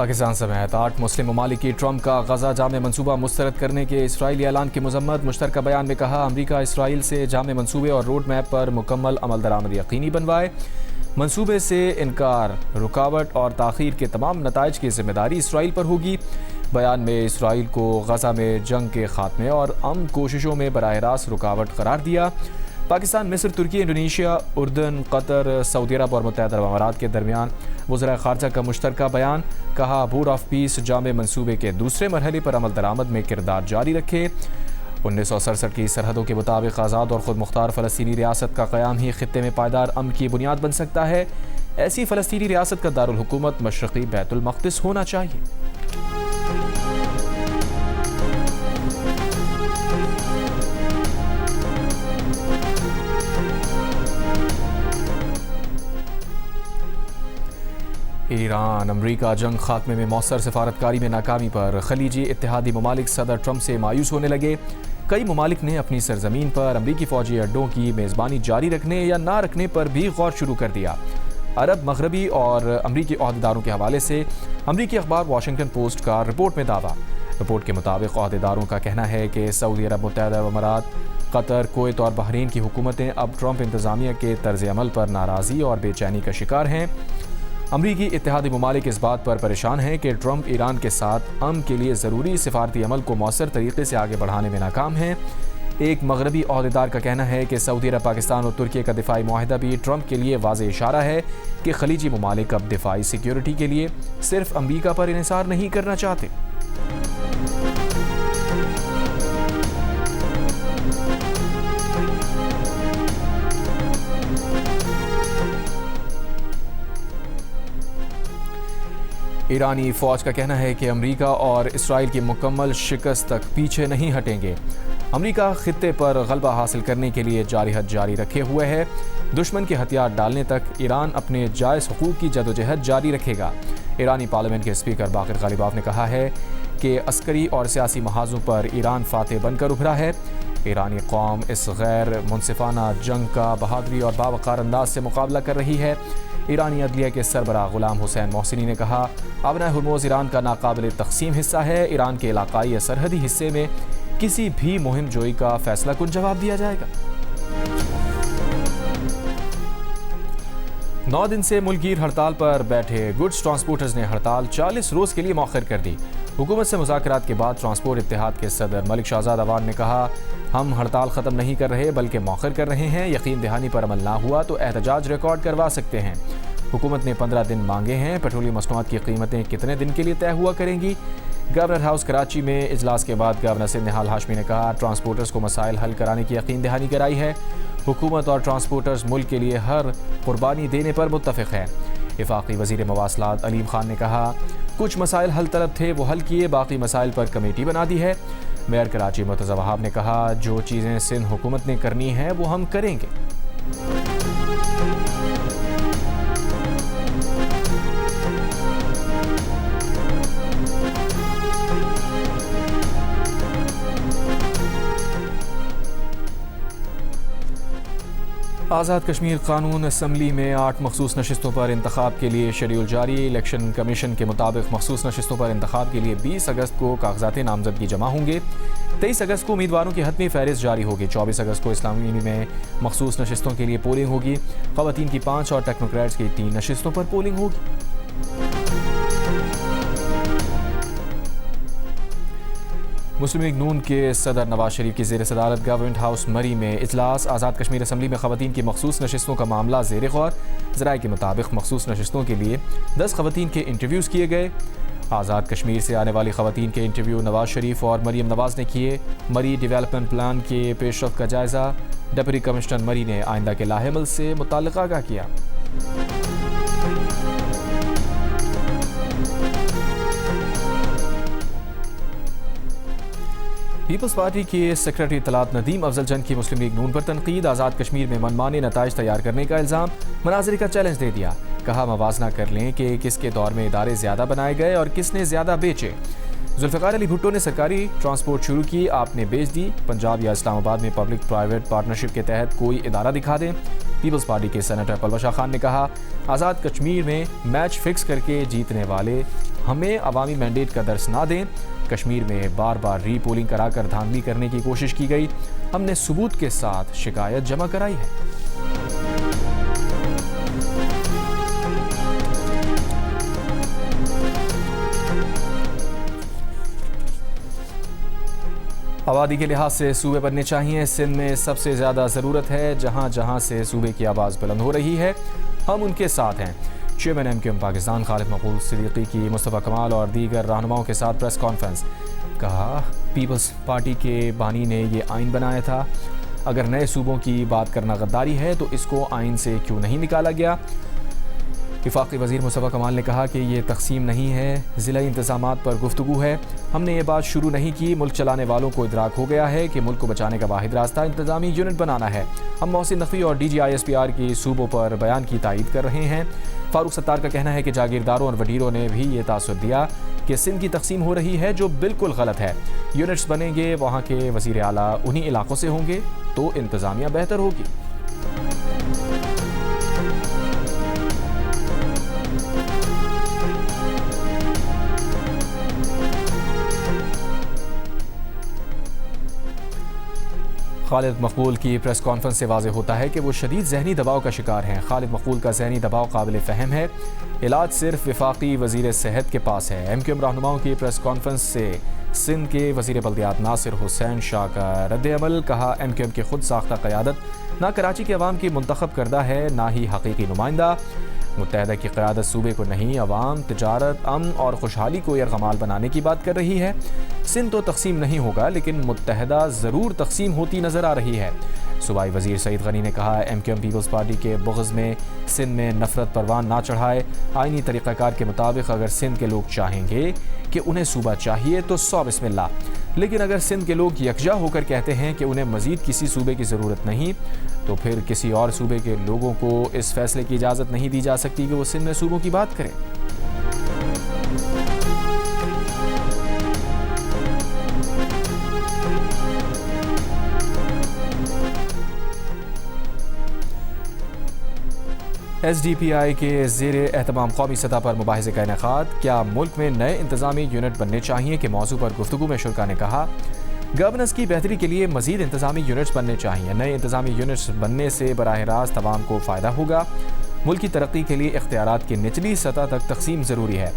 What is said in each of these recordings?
पाकिस्तान समेत 8 मुस्लिम ममालिक की ट्रंप का गजा जामे मनसूबा मुस्तरद करने के इसराइली ऐलान की मजम्मत। मुश्तरका बयान में कहा, अमरीका इसराइल से जामे मनसूबे और रोड मैप पर मुकम्मल अमल दरामद यकीनी बनवाए। मनसूबे से इनकार, रुकावट और ताख़ीर के तमाम नताइज की जिम्मेदारी इसराइल पर होगी। बयान में इसराइल को गजा में जंग के खात्मे और अमन कोशिशों में बराह रास्त रुकावट करार दिया। पाकिस्तान, मिस्र, तुर्की, इंडोनेशिया, उर्दन, कतर, सऊदी अरब और मुत्तहिदा अरब अमारात के दरमियान वज़ीर ख़ारजा का मुश्तरका बयान। कहा, बोर्ड ऑफ पीस जामे मनसूबे के दूसरे मरहले पर अमल दरामद में किरदार जारी रखे। 1967 की सरहदों के मुताबिक आज़ाद और ख़ुद मुख्तार फ़लस्तीनी रियासत का क़याम ही ख़ित्ते में पायदार अमन की बुनियाद बन सकता है। ऐसी फ़लस्तीनी रियासत का दारुल हुकूमत मशरक़ी बैतुल मक़दिस होना चाहिए। ईरान अमरीका जंग खात्मे में मौसर सिफारतकारी में नाकामी पर खलीजी इत्तेहादी ममालिक सदर ट्रंप से मायूस होने लगे। कई ममालिक ने अपनी सरजमीन पर अमरीकी फ़ौजी अड्डों की मेज़बानी जारी रखने या ना रखने पर भी गौर शुरू कर दिया। अरब, मगरबी और अमरीकी अहदेदारों के हवाले से अमरीकी अखबार वाशिंगटन पोस्ट का रिपोर्ट में दावा। रिपोर्ट के मुताबिक अहदेदारों का कहना है कि सऊदी अरब, मुत्तहिदा अरब अमारात, कतर, कुवैत और बहरीन की हुकूमतें अब ट्रंप इंतज़ामिया के तर्ज अमल पर नाराज़ी और बेचैनी का शिकार हैं। अमरीकी इत्तेहादी ममालिक इस बात पर परेशान हैं कि ट्रंप ईरान के साथ अमन के लिए ज़रूरी सिफारती अमल को मौसर तरीके से आगे बढ़ाने में नाकाम हैं। एक मगरबी अहदेदार का कहना है कि सऊदी अरब, पाकिस्तान और तुर्की का दिफाई मुआहदा भी ट्रंप के लिए वाज़ेह इशारा है कि खलीजी ममालिक अब दिफाई सिक्योरिटी के लिए सिर्फ अमरीका पर इन्हिसार नहीं करना चाहते। ईरानी फ़ौज का कहना है कि अमरीका और इसराइल की मुकम्मल शिकस्त तक पीछे नहीं हटेंगे। अमरीका खित्ते पर गलबा हासिल करने के लिए जारिहत जारी रखे हुए है। दुश्मन के हथियार डालने तक ईरान अपने जायज़ हुकूक की जदोजहद जारी रखेगा। ईरानी पार्लियामेंट के स्पीकर बाक़िर गालिबाफ ने कहा है कि अस्करी और सियासी महाजों पर ईरान फातेह बनकर उभरा है। ईरानी कौम इस गैर मुनसिफाना जंग का बहादुरी और बावकार अंदाज से मुकाबला कर रही है। ईरानी अदलिया के सरबराह गुलाम हुसैन मोहसिनी ने कहा, अबनाए हुर्मुज़ ईरान का नाकाबिल तक़सीम हिस्सा है। ईरान के इलाकाई या सरहदी हिस्से में किसी भी मुहिम जोई का फैसला कुन जवाब दिया जाएगा। 9 दिन से मुल्कगीर हड़ताल पर बैठे गुड्स ट्रांसपोर्टर्स ने हड़ताल 40 रोज़ के लिए मौखर कर दी। हुकूमत से मुज़ाकरात के बाद ट्रांसपोर्ट इत्तेहाद के सदर मलिक शहजाद अवान ने कहा, हम हड़ताल ख़त्म नहीं कर रहे बल्कि मौखर कर रहे हैं। यकीन दहानी पर अमल ना हुआ तो एहतजाज रिकॉर्ड करवा सकते हैं। हुकूमत ने 15 दिन मांगे हैं। पेट्रोलियम मसनूआत की कीमतें कितने दिन के लिए तय हुआ करेंगी। गवर्नर हाउस कराची में इजलास के बाद गवर्नर सिंध निहाल हाशमी ने कहा, ट्रांसपोर्टर्स को मसाइल हल कराने की यकीन दहानी कराई है। हुकूमत और ट्रांसपोर्टर्स मुल्क के लिए हर कुर्बानी देने पर मुत्तफ़िक़ हैं। वफाकी वज़ीर मवासलात अलीम खान ने कहा, कुछ मसाइल हल तलब थे वो हल किए, बाकी मसाइल पर कमेटी बना दी है। मेयर कराची मुर्तज़ा वहाब ने कहा, जो चीज़ें सिंध हुकूमत ने करनी है वो हम करेंगे। आज़ाद कश्मीर कानून असम्बली में 8 मखसूस नशिस्तों पर इंतखाब के लिए शेड्यूल जारी। इलेक्शन कमीशन के मुताबिक मखसूस नशिस्तों पर इंतखाब के लिए 20 अगस्त को कागजात नामजदगी जमा होंगे। 23 अगस्त को उम्मीदवारों की हतमी फहरिस्त जारी होगी। 24 अगस्त को इस्लामी में मखसूस नशिस्तों के लिए पोलिंग होगी। ख़वातीन की 5 और टेक्नोक्रेट्स की 3 नशिस्तों पर पोलिंग होगी। मुस्लिम लीग नून के सदर नवाज शरीफ की ज़ेर सदारत गवर्नमेंट हाउस मरी में इजलास। आज़ाद कश्मीर असम्बली में ख़वातीन की मखसूस नशिस्तों का मामला ज़ेर गौर। ज़राए के मुताबिक मखसूस नशिस्तों के लिए 10 ख़वातीन के इंटरव्यूज़ किए गए। आज़ाद कश्मीर से आने वाली ख़वातीन के इंटरव्यू नवाज शरीफ और मरीम नवाज ने किए। मरी डेवलपमेंट प्लान के पेशरफ्त का जायज़ा डिप्टी कमिश्नर मरी ने आइंदा के लाहेमल से मुताल्लिक़ आगाह किया। पीपल्स पार्टी के सेक्रेटरी इत्तलात नदीम अफजल चंद की मुस्लिम लीग नून पर तनकीद। आज़ाद कश्मीर में मनमाने नताइज तैयार करने का इल्ज़ाम, मनाज़िर का चैलेंज दे दिया। कहा, मवाजना कर लें कि किसके दौर में इदारे ज़्यादा बनाए गए और किसने ज़्यादा बेचे। जुल्फ़िकार अली भुट्टो ने सरकारी ट्रांसपोर्ट शुरू की, आपने बेच दी। पंजाब या इस्लामाबाद में पब्लिक प्राइवेट पार्टनरशिप के तहत कोई इदारा दिखा दें। पीपल्स पार्टी के सेनेटर पलवशा खान ने कहा, आज़ाद कश्मीर में मैच फिक्स करके जीतने वाले हमें अवामी मैंडेट का दर्स ना दें। कश्मीर में बार बार रीपोलिंग कराकर धांधली करने की कोशिश की गई, हमने सबूत के साथ शिकायत जमा कराई है। आबादी के लिहाज से सूबे बनने चाहिए। सिंध में सबसे ज़्यादा ज़रूरत है, जहाँ जहाँ से सूबे की आवाज़ बुलंद हो रही है हम उनके साथ हैं। चेयरमैन MQM पाकिस्तान खालिद मकबूल सिद्दीकी की मुस्तफ़ा कमाल और दीगर रहनुमाओं के साथ प्रेस कॉन्फ्रेंस। कहा, पीपल्स पार्टी के बानी ने ये आइन बनाया था, अगर नए सूबों की बात करना गद्दारी है तो इसको आइन से क्यों नहीं निकाला गया। वफाकी वज़ीर मुस्तफ़ा कमाल ने कहा कि ये तकसीम नहीं है, ज़िला इंतज़ामात पर गुफ्तगू है। हमने ये बात शुरू नहीं की, मुल्क चलाने वालों को इदराक हो गया है कि मुल्क को बचाने का वाहिद रास्ता इंतज़ामी यूनिट बनाना है। हम मोहसिन नकवी और DG ISPR की सूबों पर बयान की तायीद कर रहे हैं। फारूक सत्तार का कहना है कि जागीरदारों और वजीरों ने भी ये तासुर दिया कि सिंध की तकसीम हो रही है, जो बिल्कुल गलत है। यूनिट्स बनेंगे, वहाँ के वज़ीर आला उन्हीं इलाकों से होंगे तो इंतज़ामिया बेहतर होगी। खालिद मकबूल की प्रेस कॉन्फ्रेंस से वाज़ेह होता है कि वो शदीद जहनी दबाव का शिकार हैं। खालिद मकबूल का जहनी दबाव काबिल फ़हम है, इलाज सिर्फ वफाकी वज़ीर सेहत के पास है। MQM रहनुमाओं की प्रेस कॉन्फ्रेंस से सिंध के वज़ीर बल्दियात नासिर हुसैन शाह का रद्द-ए-अमल। कहा, MQM की खुद साख्ता क़यादत ना कराची के अवाम की मुंतखब करदा है, ना ही हकीकी नुमाइंदा। मुत्तहदा की क़यादत सूबे को नहीं, अवाम, तिजारत, अमन और खुशहाली को यरगमाल बनाने की बात कर रही है। सिंध तो तकसीम नहीं होगा, लेकिन मुत्तहदा ज़रूर तकसीम होती नज़र आ रही है। सूबाई वज़ीर सईद गनी ने कहा, MQM पीपल्स पार्टी के बुग़्ज़ में सिंध में नफ़रत परवान ना चढ़ाए। आइनी तरीक़ाकार के मुताबिक अगर सिंध के लोग चाहेंगे कि उन्हें सूबा चाहिए तो 100 बिस्मिल्लाह, लेकिन अगर सिंध के लोग यकजा होकर कहते हैं कि उन्हें मज़ीद किसी सूबे की ज़रूरत नहीं, तो फिर किसी और सूबे के लोगों को इस फैसले की इजाज़त नहीं दी जा सकती कि वो सिंध में सूबों की बात करें। SDPI के ज़ेर एहतमाम कौमी सतह पर मुबाहिज़े का इनेकाद। क्या मुल्क में नए इंतज़ामी यूनिट बनने चाहिए के मौजू पर गुफ्तगू में शुरा ने कहा, गवर्नेंस की बेहतरी के लिए मज़ीद इंतज़ामी यूनिट्स बनने चाहिए। नए इंतज़ामी यूनिट्स बनने से बराह रास्त अवाम को फ़ायदा होगा। मुल्क की तरक्की के लिए इख्तियारात की निचली सतह तक तकसीम ज़रूरी है।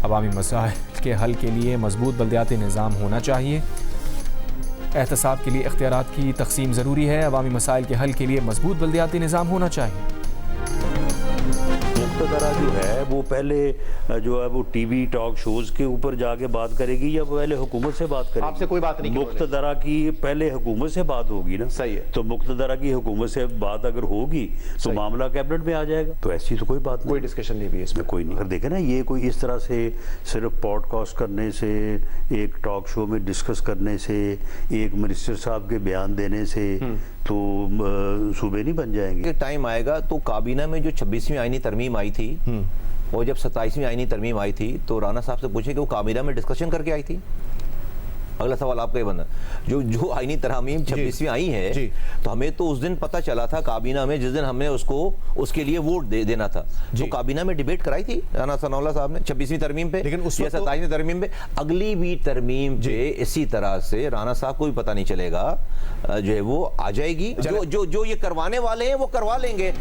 अवामी मसाइल के हल के लिए मजबूत बल्दियाती निज़ाम होना चाहिए। एहतसाब के लिए इख्तियारात की तकसीम ज़रूरी है। अवामी मसाइल के हल के लिए मजबूत बल्दियाती निज़ाम होना चाहिए। मुक्तदरा जो है वो पहले जो है वो TV टॉक शोज़ के ऊपर जाके बात करेगी या पहले हुकूमत से बात करेगी? आपसे कोई बात नहीं। मुक्तदरा की पहले हुकूमत से बात होगी ना। सही है। तो मुक्तदरा की हुकूमत से बात अगर होगी तो मामला कैबिनेट में आ जाएगा। तो ऐसी तो कोई बात नहीं, कोई डिस्कशन नहीं भी इसमें कोई नहीं। अगर देखे ना, ये कोई इस तरह से सिर्फ पॉडकास्ट करने से, एक टॉक शो में डिस्कस करने से, एक मिनिस्टर साहब के बयान देने से तो सूबे नहीं बन जाएंगे। टाइम आएगा तो काबीना में जो 26वीं आईनी तरमीम आई थी और जब 27वीं आईनी तरमीम आई थी तो राना साहब से पूछे कि वो काबीना में डिस्कशन करके आई थी। अगला सवाल आपका ये बनना, जो आईनी तरमीम 26वीं आई है तो हमें तो उस दिन पता चला था काबीना में, जिस दिन हमने उसको उसके लिए वोट देना था, तो काबीना में डिबेट कराई थी राना सनाउल्लाह साहब ने 26वीं तरमीम पे, लेकिन उस 27वीं तरमीम पे, अगली भी तरमीम पे इसी तरह से राना साहब को भी पता नहीं चलेगा, जो है वो आ जाएगी। जो ये करवाने वाले हैं वो करवा लेंगे।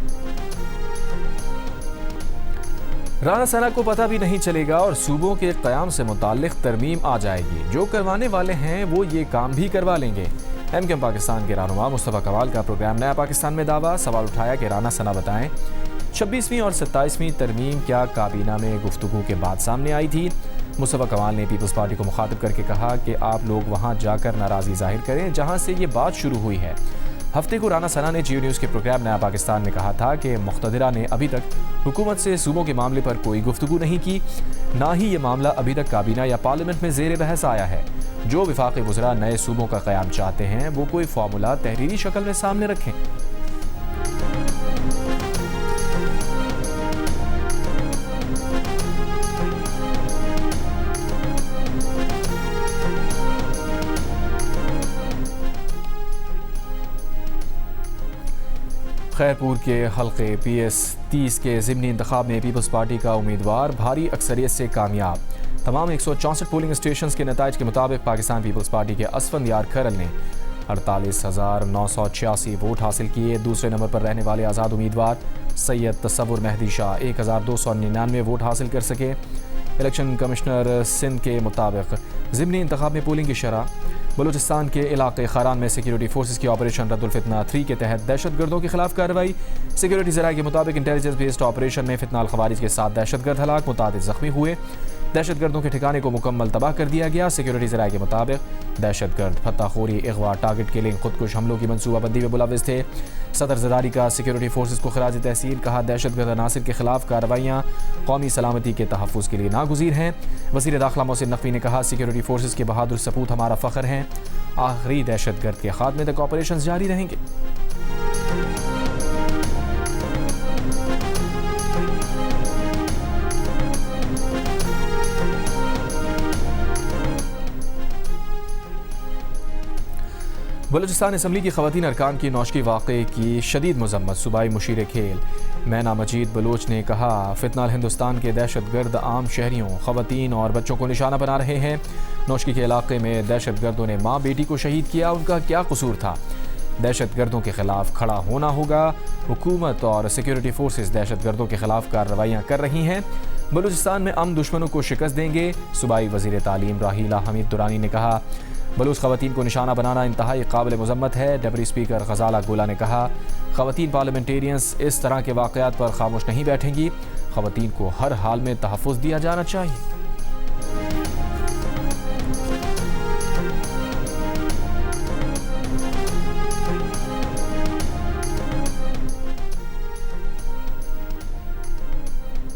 राना सना को पता भी नहीं चलेगा और सूबों के क़याम से मुताल्लिक़ तरमीम आ जाएगी। जो करवाने वाले हैं वो ये काम भी करवा लेंगे। MQM पाकिस्तान के रहनुमा मुस्तफ़ा कमाल का प्रोग्राम नया पाकिस्तान में दावा। सवाल उठाया कि राना सना बताएं, 26वीं और 27वीं तरमीम क्या काबीना में गुफ्तगू के बाद सामने आई थी? मुस्तफ़ा कमाल ने पीपल्स पार्टी को मुखातिब करके कहा कि आप लोग वहाँ जाकर नाराज़गी जाहिर करें जहाँ से ये बात शुरू हुई है। हफ्ते को राना सना ने जियो न्यूज़ के प्रोग्राम नया पाकिस्तान में कहा था कि मुख्तदिरा ने अभी तक हुकूमत से सूबों के मामले पर कोई गुफ्तगू नहीं की, ना ही ये मामला अभी तक काबीना या पार्लियामेंट में ज़ेर बहस आया है। जो वफाक़ी वज़रा नए सूबों का क़याम चाहते हैं वो कोई फार्मूला तहरीरी शक्ल में सामने रखें। खैरपुर के हल्के PS30 के ज़िमनी इंतखाब में पीपल्स पार्टी का उम्मीदवार भारी अक्सरियत से कामयाब। तमाम 164 पोलिंग स्टेशन के नताइज के मुताबिक पाकिस्तान पीपल्स पार्टी के असफंदियार खरल ने 48,986 वोट हासिल किए। दूसरे नंबर पर रहने वाले आज़ाद उम्मीदवार सैयद तसव्वुर मेहदी शाह 1,299 वोट हासिल कर सके। इलेक्शन कमिश्नर सिंध के मुताबिक ज़िमनी इंतखाब में पोलिंग की शरह बलूचिस्तान के इलाके खारान में सिक्योरिटी फोर्सेस की ऑपरेशन रद्दुल फितना 3 के तहत दहशतगर्दों के खिलाफ कार्रवाई। सिक्योरिटी ज़राए के मुताबिक इंटेलिजेंस बेस्ड ऑपरेशन में फितनाल खवारिज के 7 दहशतगर्द हलाक, मुतादिद जख्मी हुए। दहशतगर्दों के ठिकाने को मुकम्मल तबाह कर दिया गया। सिक्योरिटी ज़राए के मुताबिक दहशतगर्द फत्ताखोरी, अगवा, टारगेट किलिंग, खुदकुश हमलों की मनसूबाबंदी में मुलव्विस थे। सदर ज़रदारी का सिक्योरिटी फोर्सेस को खराज तहसीन, कहा दहशतगर्द अनासिर के खिलाफ कार्रवाइयाँ कौमी सलामती के तहफ़्फ़ुज़ के लिए नागुज़ीर हैं। वज़ीर दाखिला मोहसिन नकवी ने कहा सिक्योरिटी फोर्सेस के बहादुर सपूत हमारा फ़ख्र हैं। आखिरी दहशतगर्द के खात्मे तक ऑपरेशन जारी रहेंगे। बलूचिस्तान असम्बली की ख़वातीन अरकान की नौशगी वाक़े की शदीद मज़म्मत। सूबाई मुशीर खेल मैना मजीद बलोच ने कहा फितनाल हिंदुस्तान के दहशतगर्द आम शहरियों, ख़वातीन और बच्चों को निशाना बना रहे हैं। नौशगी के इलाके में दहशतगर्दों ने माँ बेटी को शहीद किया, उनका क्या कसूर था? दहशतगर्दों के खिलाफ खड़ा होना होगा। हुकूमत और सिक्योरिटी फोर्सेस दहशतगर्दों के खिलाफ कार्रवाइयाँ कर रही हैं। बलूचिस्तान में अमन दुश्मनों को शिकस्त देंगे। सूबाई वज़ीर तालीम राहीला हमीद दुरानी ने कहा बलूच ख़वातीन को निशाना बनाना इंतहाई काबिल मज़म्मत है। डिप्टी स्पीकर ग़ज़ाला गोला ने कहा ख़वातीन पार्लियामेंटेरियंस इस तरह के वाक़यात पर खामोश नहीं बैठेंगी। ख़वातीन को हर हाल में तहफ़्फ़ुज़ दिया जाना चाहिए।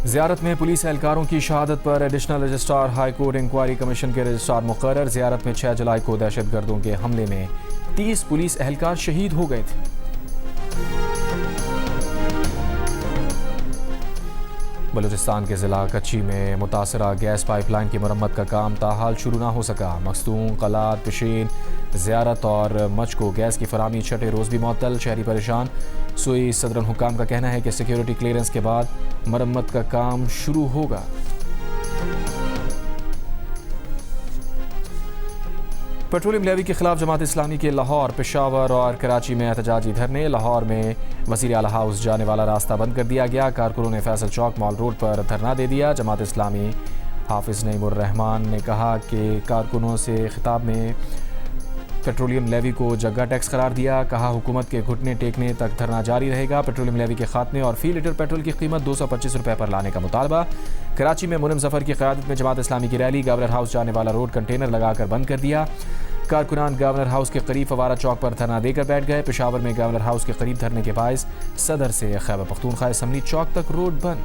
ज़ियारत में पुलिस एहलकारों की शहादत पर additional registrar high court inquiry commission के रजिस्ट्रार मुकर्रर। ज़ियारत में 6 जुलाई को दहशतगर्दों के हमले में 30 पुलिस एहलकार शहीद हो गए थे। बलूचिस्तान के ज़िला कच्ची में मुतासरा गैस पाइपलाइन की मरम्मत का काम ताहाल शुरू ना हो सका। मखदूम, कलात, पिशीन, ज़ियारत और मच को गैस की फरामी छठे रोज़ भी मुअत्तल, शहरी परेशान। सुई सदरन हुकाम का कहना है कि सिक्योरिटी क्लियरेंस के बाद मरम्मत का काम शुरू होगा। पेट्रोलियम लेवी के खिलाफ जमात इस्लामी के लाहौर, पेशावर और कराची में एहतजाजी धरने। लाहौर में वज़ीर आला हाउस जाने वाला रास्ता बंद कर दिया गया। कारकुनों ने फैसल चौक मॉल रोड पर धरना दे दिया। जमात इस्लामी हाफिज़ नईमुर रहमान ने कहा कि कारकुनों से खिताब में पेट्रोलियम लेवी को जग्गा टैक्स करार दिया। कहा हुकूमत के घुटने टेकने तक धरना जारी रहेगा। पेट्रोलियम लेवी के खात्मे और फी लीटर पेट्रोल की कीमत 225 रुपये पर लाने का मुतालबा। कराची में मुनिम ज़फ़र की क़यादत में जमात इस्लामी की रैली। गवर्नर हाउस जाने वाला रोड कंटेनर लगाकर बंद कर दिया। कारकुनान गवर्नर हाउस के करीब फवारा चौक पर धरना देकर बैठ गए। पेशावर में गवर्नर हाउस के करीब धरने के बायस सदर से खैबर पख्तूनख्वा असम्बली चौक तक रोड बंद।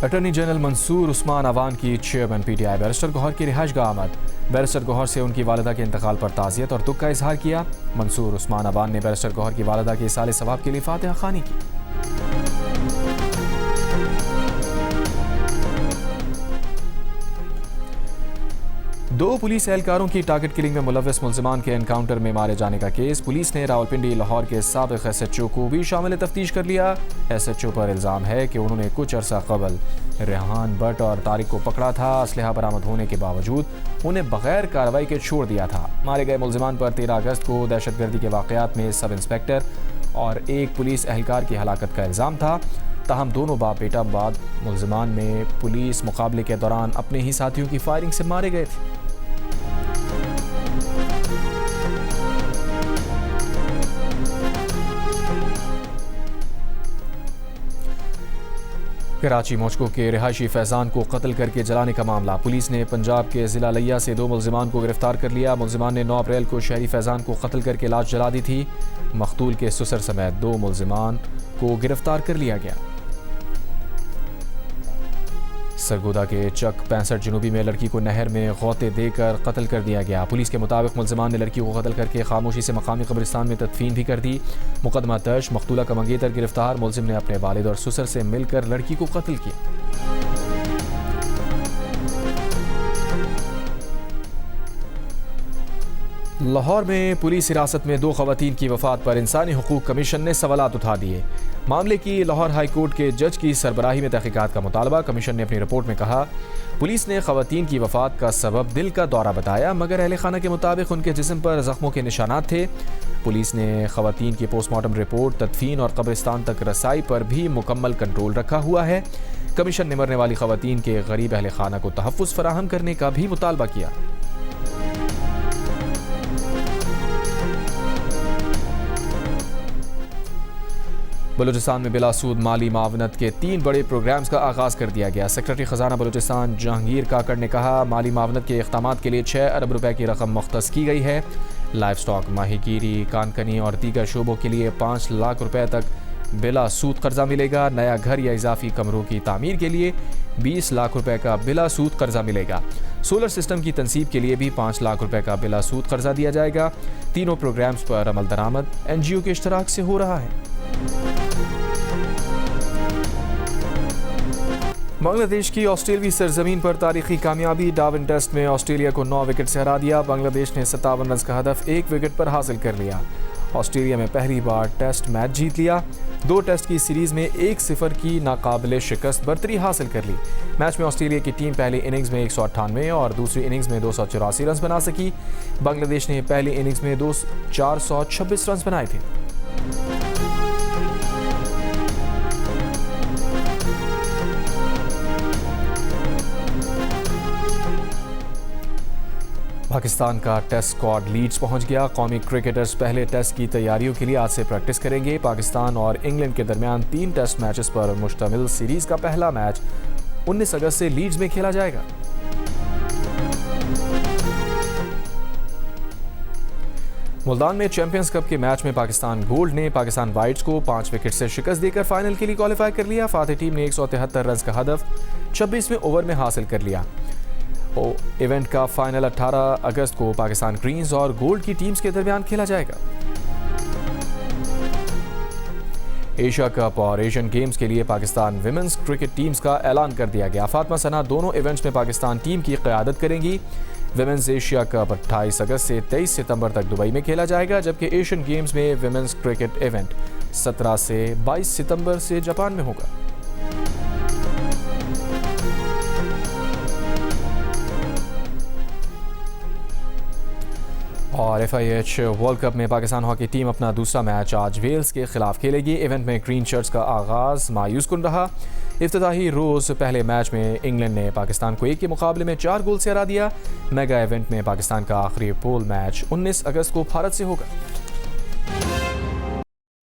अटॉर्नी जनरल मंसूर उस्मान अवान की चेयरमैन PTI बैरिस्टर गौहर की रिहाइश गाह आमद। बैरिस्टर गौहर से उनकी वालिदा के इंतकाल पर ताज़ियत और दुख का इजहार किया। मंसूर उस्मान अवान ने बैरिस्टर गौहर की वालिदा के इसाले सवाब के लिए फातिहा ख़्वानी की। दो पुलिस एहलकारों की टारगेट किलिंग में मुलव्विस मुल्ज़िमान के एनकाउंटर में मारे जाने का केस। पुलिस ने रावलपिंडी लाहौर के साबिक़ SHO को भी शामिल तफ्तीश कर लिया। SHO पर इल्ज़ाम है कि उन्होंने कुछ अरसा कबल रेहान भट्ट और तारिक को पकड़ा था। असलहा बरामद होने के बावजूद उन्हें बगैर कार्रवाई के छोड़ दिया था। मारे गए मुल्ज़िमान पर 13 अगस्त को दहशतगर्दी के वाक़यात में सब इंस्पेक्टर और एक पुलिस एहलकार की हलाकत का इल्ज़ाम था। ताहम दोनों बाप बेटा बाद मुल्ज़िमान में पुलिस मुकाबले के दौरान अपने ही साथियों की फायरिंग से मारे गए थे। कराची मोचको के रिहायशी फैज़ान को कत्ल करके जलाने का मामला। पुलिस ने पंजाब के ज़िला लिया से 2 मुल्ज़िमान को गिरफ्तार कर लिया। मुल्ज़िमान ने 9 अप्रैल को शहरी फैज़ान को कत्ल करके लाश जला दी थी। मकतूल के ससुर समेत 2 मुल्ज़िमान को गिरफ्तार कर लिया गया। सरगोदा के चक 65 जनूबी में लड़की को नहर में गौते देकर कत्ल कर दिया गया। पुलिस के मुताबिक मुल्ज़िमान ने लड़की को कत्ल करके खामोशी से मकामी कब्रिस्तान में तदफीन भी कर दी। मुकदमा दर्ज, मकतूला का मंगेतर गिरफ्तार। मुल्ज़िम ने अपने वालिद और ससुर से मिलकर लड़की को कत्ल किया। लाहौर में पुलिस हिरासत में 2 खवातीन की वफात पर इंसानी हुकूक कमीशन ने सवालात उठा दिए। मामले की लाहौर हाई कोर्ट के जज की सरबराही में तहकीकात का मुतालबा। कमीशन ने अपनी रिपोर्ट में कहा, पुलिस ने खवातीन की वफात का सबब दिल का दौरा बताया, मगर अहले खाना के मुताबिक उनके जिस्म पर जख्मों के निशानात थे। पुलिस ने खवातीन की पोस्टमार्टम रिपोर्ट, तदफीन और कब्रिस्तान तक रसाई पर भी मुकम्मल कंट्रोल रखा हुआ है। कमीशन ने मरने वाली खवातीन के गरीब अहले खाना को तहफ़्फ़ुज़ फराहम करने का भी मुतालबा किया। बलूचिस्तान में बिलासूद माली मावनत के 3 बड़े प्रोग्राम्स का आगाज़ कर दिया गया। सेक्रेटरी ख़जाना बलूचिस्तान जहांगीर काकड़ ने कहा, माली मावनत के इक़दामात के लिए 6 अरब रुपए की रकम मुख्तस की गई है। लाइफ स्टॉक, माहीगीरी, कानकनी और दीगर शोबों के लिए 5 लाख रुपए तक बिला सूद कर्जा मिलेगा। नया घर या इजाफी कमरों की तामीर के लिए 20 लाख रुपए का बिला सूद कर्जा मिलेगा। सोलर सिस्टम की तनसीब के लिए भी 5 लाख रुपए का बिला सूद कर्जा दिया जाएगा। तीनों प्रोग्राम्स पर अमल दरामद NGO के इश्तराक से हो रहा है। बांग्लादेश की ऑस्ट्रेलियावी सरजमीन पर तारीखी कामयाबी। डार्विन टेस्ट में ऑस्ट्रेलिया को 9 विकेट से हरा दिया। बांग्लादेश ने 57 रन का हदफ 1 विकेट पर हासिल कर लिया। ऑस्ट्रेलिया में पहली बार टेस्ट मैच जीत लिया। 2 टेस्ट की सीरीज में 1-0 की नाकाबिले शिकस्त बर्तरी हासिल कर ली। मैच में ऑस्ट्रेलिया की टीम पहली इनिंग्स में 198 और दूसरी इनिंग्स में 284 रन बना सकी। बांग्लादेश ने पहली इनिंग्स में 426 रन बनाए थे। पाकिस्तान का टेस्ट स्क्वाड लीड्स पहुंच गया। कौमी क्रिकेटर्स पहले टेस्ट की तैयारियों के लिए आज से प्रैक्टिस करेंगे। पाकिस्तान और इंग्लैंड के दरमियान 3 टेस्ट मैचेस पर मुश्तमिल सीरीज का पहला मैच 19 अगस्त से लीड्स में खेला जाएगा। मुल्तान में चैंपियंस कप के मैच में पाकिस्तान गोल्ड ने पाकिस्तान वाइट्स को 5 विकेट से शिकस्त देकर फाइनल के लिए क्वालिफाई कर लिया। फातिह टीम ने 173 रन का हदफ 26वें ओवर में हासिल कर लिया। इवेंट का फाइनल 18 अगस्त को पाकिस्तान ग्रीन्स और गोल्ड की टीम्स के दरमियान खेला जाएगा। एशिया कप और एशियन गेम्स के लिए पाकिस्तान विमेंस क्रिकेट टीम्स का ऐलान कर दिया गया। फातिमा सना दोनों इवेंट्स में पाकिस्तान टीम की क़यादत करेंगी। विमेंस एशिया कप 28 अगस्त से 23 सितंबर तक दुबई में खेला जाएगा, जबकि एशियन गेम्स में विमेंस क्रिकेट इवेंट 17 से 22 सितंबर से जापान में होगा। और FIH वर्ल्ड कप में पाकिस्तान हॉकी टीम अपना दूसरा मैच आज वेल्स के खिलाफ खेलेगी। इवेंट में ग्रीन शर्ट्स का आगाज़ मायूस कुन रहा। इफ्तिताही रोज़ पहले मैच में इंग्लैंड ने पाकिस्तान को 1 के मुकाबले में 4 गोल से हरा दिया। मेगा इवेंट में पाकिस्तान का आखिरी पोल मैच 19 अगस्त को भारत से होगा।